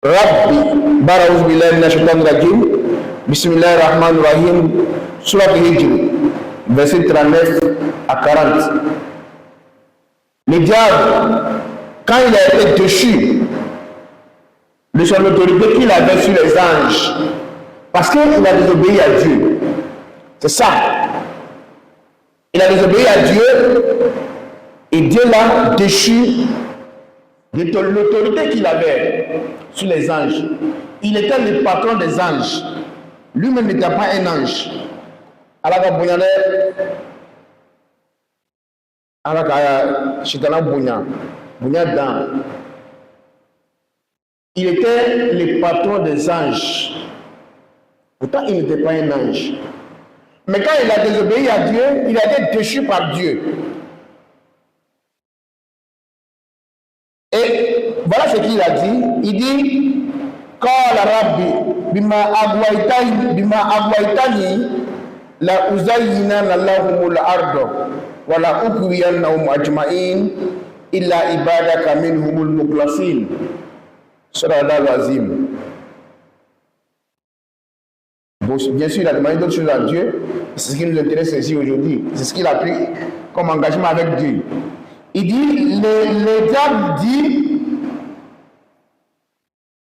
Rabbi, Baraouz Bilal Nashatan Rajim, Bismillah Rahman Rahim, Surat Hijr, verset 39 à 40. Le diable, quand il a été déchu de son autorité qu'il avait sur les anges, parce qu'il a désobéi à Dieu, c'est ça. Il a désobéi à Dieu et Dieu l'a déchu de l'autorité qu'il avait sur les anges. Il était le patron des anges. Lui-même n'était pas un ange. Il était le patron des anges. Pourtant, il n'était pas un ange. Mais quand il a désobéi à Dieu, il a été déchu par Dieu. Et voilà ce qu'il a dit. Il dit, Qala Rabbi, bima agwaytani, la uzayyinana lahumul ardo, wa la ukriyannahum ajma'in, illa ibadaka minhumul mukhlasin. Surah Al-Azim. Bon, bien sûr, il a demandé d'autres choses à Dieu. C'est ce qui nous intéresse ici aujourd'hui. C'est ce qu'il a pris comme engagement avec Dieu. Il dit, le diable dit,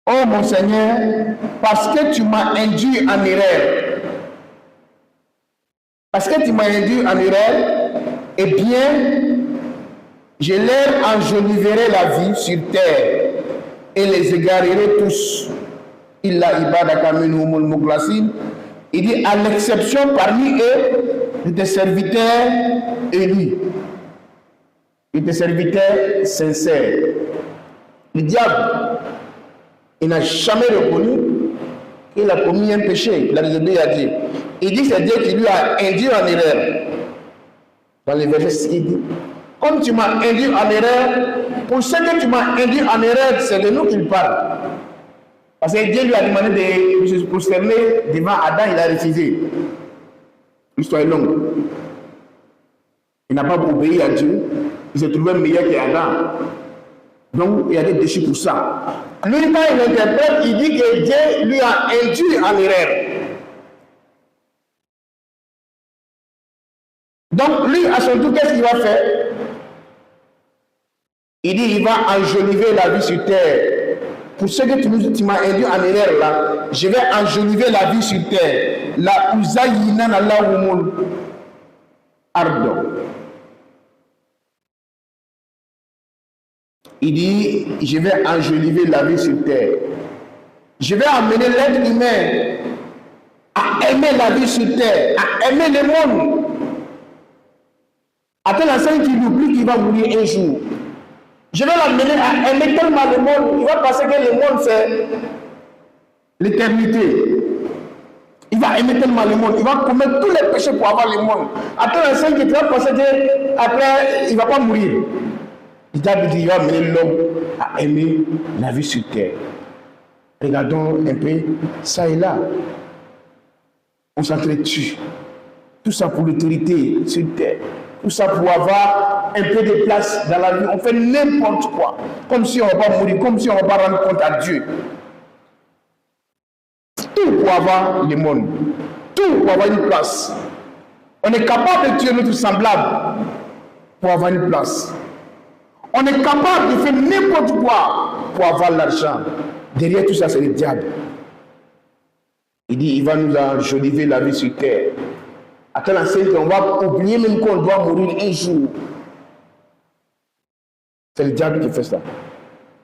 oh mon Seigneur, parce que tu m'as induit en erreur. Parce que tu m'as induit en erreur, eh bien, je leur enjoliverai la vie sur terre et les égarerai tous. Illa ibadaka minhumul mukhlasin. Il dit, à l'exception parmi eux de tes serviteurs élus, de tes serviteurs sincères. Le diable, il n'a jamais reconnu qu'il a commis un péché, il a désobéi à Dieu. Il dit que c'est Dieu qui lui a induit en erreur. Dans les versets, il dit, comme tu m'as induit en erreur, pour ce que tu m'as induit en erreur, c'est de nous qu'il parle. Parce que Dieu lui a demandé de se prosterner devant Adam, il a refusé. L'histoire est longue. Il n'a pas obéi à Dieu. Il s'est trouvé meilleur qu'Adam. Donc, il a été déchu pour ça. Lui, quand il interprète, il dit que Dieu lui a induit en erreur. Donc, lui, à son tour, qu'est-ce qu'il va faire? Il dit, il va enjoliver la vie sur terre. Pour ce que tu m'as induit en erreur là, je vais enjoliver la vie sur terre. La uzayinan Allahumul ardo. Il dit, je vais enjoliver la vie sur terre. Je vais amener l'être humain à aimer la vie sur terre, à aimer le monde. À tel enseigne qu'il oublie qu'il va mourir un jour. Je vais l'amener à aimer tellement le monde. Il va penser que le monde c'est l'éternité. Il va aimer tellement le monde. Il va commettre tous les péchés pour avoir le monde. À tel enseigne qu'il va penser qu'après il ne va pas mourir. Il va amener l'homme à aimer la vie sur terre. Regardons un peu ça et là. On s'entretue. Tout ça pour l'autorité sur terre. Tout ça pour avoir un peu de place dans la vie. On fait n'importe quoi. Comme si on ne va pas mourir, comme si on ne va pas rendre compte à Dieu. Tout pour avoir le monde. Tout pour avoir une place. On est capable de tuer notre semblable pour avoir une place. On est capable de faire n'importe quoi pour avoir l'argent. Derrière tout ça, c'est le diable. Il dit, il va nous enjoliver la vie sur terre. À tel enseigne qu'on va oublier même qu'on doit mourir un jour. C'est le diable qui fait ça.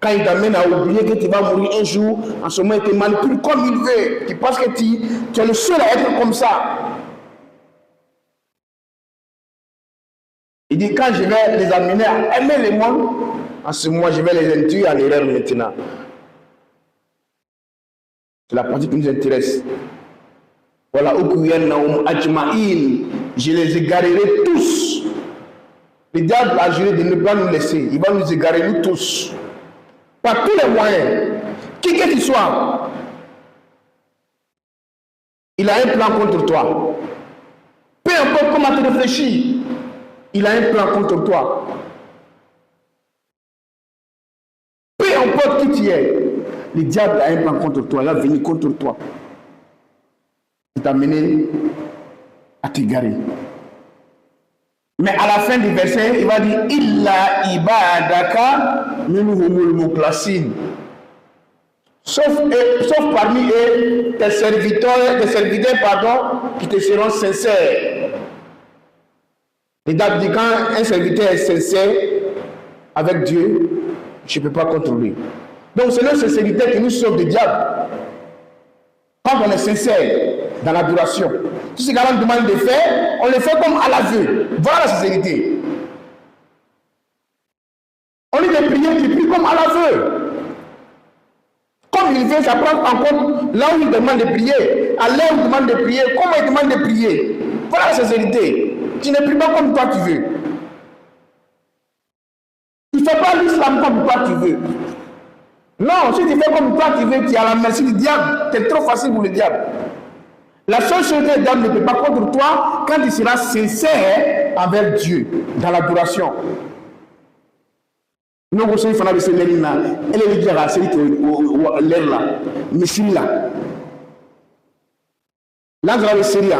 Quand il t'amène à oublier que tu vas mourir un jour, en ce moment il te manipule comme il veut. Tu penses que tu es le seul à être comme ça. Il dit, quand je vais les amener à aimer le monde, en ce moment je vais les induire en erreur maintenant. C'est la partie qui nous intéresse. Voilà, je les égarerai tous. Le diable a juré de ne pas nous laisser. Il va nous égarer, nous tous. Par tous les moyens. Qui que tu sois, il a un plan contre toi. Peu importe comment tu réfléchis, il a un plan contre toi. Peu importe qui tu es, le diable a un plan contre toi, il va venir contre toi. Il t'a mené à t'égarer. Mais à la fin du verset, il va dire Illa ibadaka minhumul muklasin. Sauf parmi eux, tes serviteurs, qui te seront sincères. Et dit quand un serviteur est sincère avec Dieu, je ne peux pas contrôler. Donc c'est notre sincérité qui nous sauve du diable. Quand on est sincère dans l'adoration, tout ce qu'on demande de faire, on le fait comme à l'aveu. Voilà la sincérité. On lui dit de prier, tu pries comme à l'aveu. Comme il veut, ça prend en compte là où il demande de prier, à l'heure où il demande de prier, comment il demande de prier. Voilà la sincérité. Tu ne pries pas comme toi tu veux. Tu ne fais pas l'islam comme toi tu veux. Non, si tu fais comme toi tu veux, tu es à la merci du diable. C'est trop facile pour le diable. La seule chose que le diable ne peut pas contre toi, quand tu seras sincère envers Dieu, dans l'adoration. Nous avons fait un peu de temps, elle est déjà c'est l'air là, mais c'est là. Là, vous avez Syria,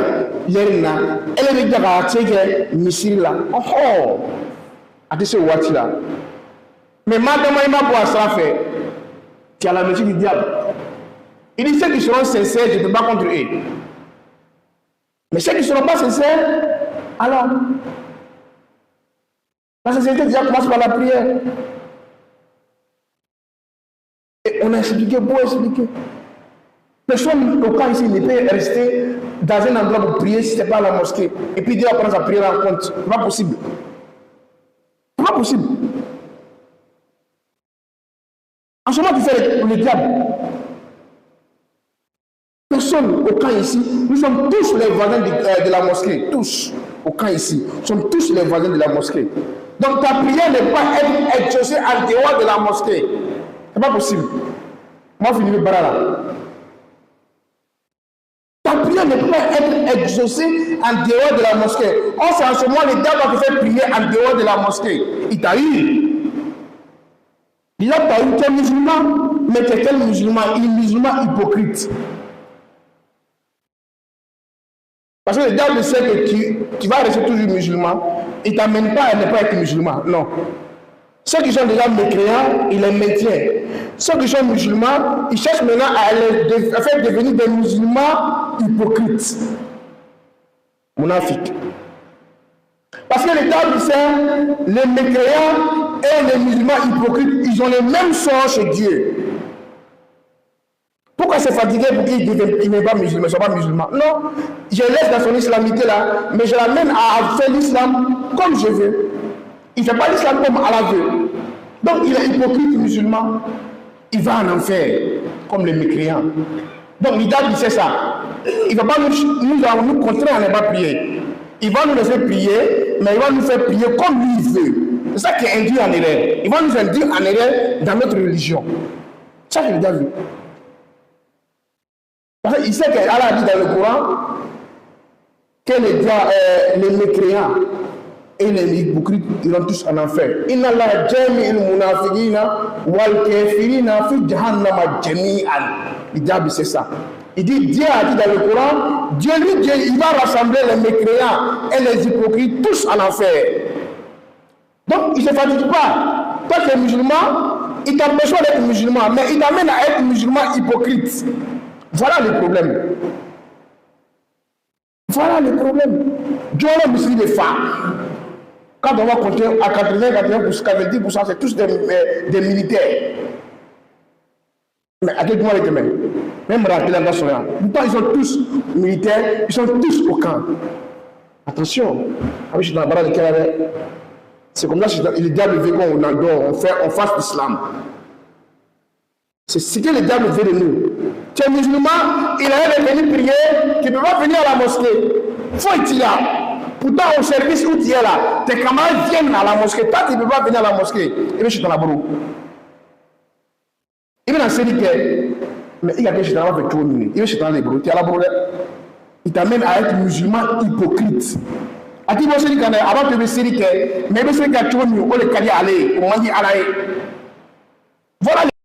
l'air là, elle est déjà c'est là. Oh, à ce watch là. Mais madame, il m'a pas ça faire. Tu as la magie du diable. Il dit ceux qui seront sincères, je ne peux pas contre eux. Mais ceux qui ne seront pas sincères, alors, la sincérité déjà commence par la prière. Et on a expliqué, beau expliquer. Personne au cas ici ne peut rester dans un endroit pour prier si ce n'est pas la mosquée. Et puis Dieu va prendre sa prière en compte. Ce n'est pas possible. Ce n'est pas possible. En ce moment, tu fais le diable. Personne au camp ici, nous sommes tous les voisins de la mosquée. Tous au camp ici. Nous sommes tous les voisins de la mosquée. Donc ta prière n'est pas être exaucée en dehors de la mosquée. Ce n'est pas possible. Moi, je finis le barara. Ta prière ne peut pas être exaucée en dehors de la mosquée. Or, c'est en ce moment, le diable va te faire prier en dehors de la mosquée. Il t'a eu. Il a pas eu quel musulman, mais quel musulman? Il est musulman hypocrite. Parce que le diable sait que tu vas rester toujours musulman. Il ne t'amène pas à ne pas être musulman. Non. Ceux qui sont déjà mécréants, il les maintient. Ceux qui sont musulmans, ils cherchent maintenant à faire devenir des musulmans hypocrites. Monafiques. Parce que le diable sait, les mécréants et les musulmans hypocrites, ils ont le même sort chez Dieu. Pourquoi se fatiguer pour qu'il ne devienne pas musulman, ne soit pas musulman? Non, je laisse dans son islamité là, mais je l'amène à faire l'islam comme je veux. Il ne fait pas l'islam comme à la vue. Donc il est hypocrite musulman. Il va en enfer, comme les mécréants. Donc le diable sait ça. Il ne va pas nous contraindre à ne pas prier. Il va nous laisser prier, mais il va nous faire prier comme lui il veut. C'est ça qui est induit en erreur. Il va nous induire en erreur dans notre religion. Ça, je l'ai déjà vu. Parce qu'il sait qu'Allah dit dans le Coran que les mécréants et les hypocrites iront tous en enfer. Inna Allah jami'il munafiqina wal kafirina fi jahannama jami'an. Le diable c'est ça. Il dit, Dieu a dit dans le Coran, Dieu, il va rassembler les mécréants et les hypocrites tous en enfer. Donc il ne se fatigue pas. Toi tu es musulman, il t'empêche pas d'être musulman, mais il t'amène à être musulman hypocrite. Voilà le problème. Voilà le problème. Dieu a mis des femmes. Quand on va compter à 80%, 90%, c'est tous des militaires. Mais à quel moment les témoins? Même rappeler la nation. Pourtant, ils sont tous militaires, ils sont tous au camp. Attention. Je suis dans la barre de Kélaré. C'est comme ça que le diable veut qu'on adore, on fasse l'islam. C'est ce que le diable veut de nous. Tu es musulman, il a venu prier, tu ne peux pas venir à la mosquée. Faut être là. Pourtant, au service où tu es là, tes camarades viennent à la mosquée. Toi, tu ne peux pas venir à la mosquée. Et bien, je suis dans la bourreau. Il vient dans Sédiké. Mais il y a quelque chose dans la bourreau. Il vient dans la bourreau. Tu es à la bourreau. Il t'amène à être musulman hypocrite. A ti bɔ Sédiké avant de Sédiké, mais il y a Sédiké, on le dit aller, on dit aller.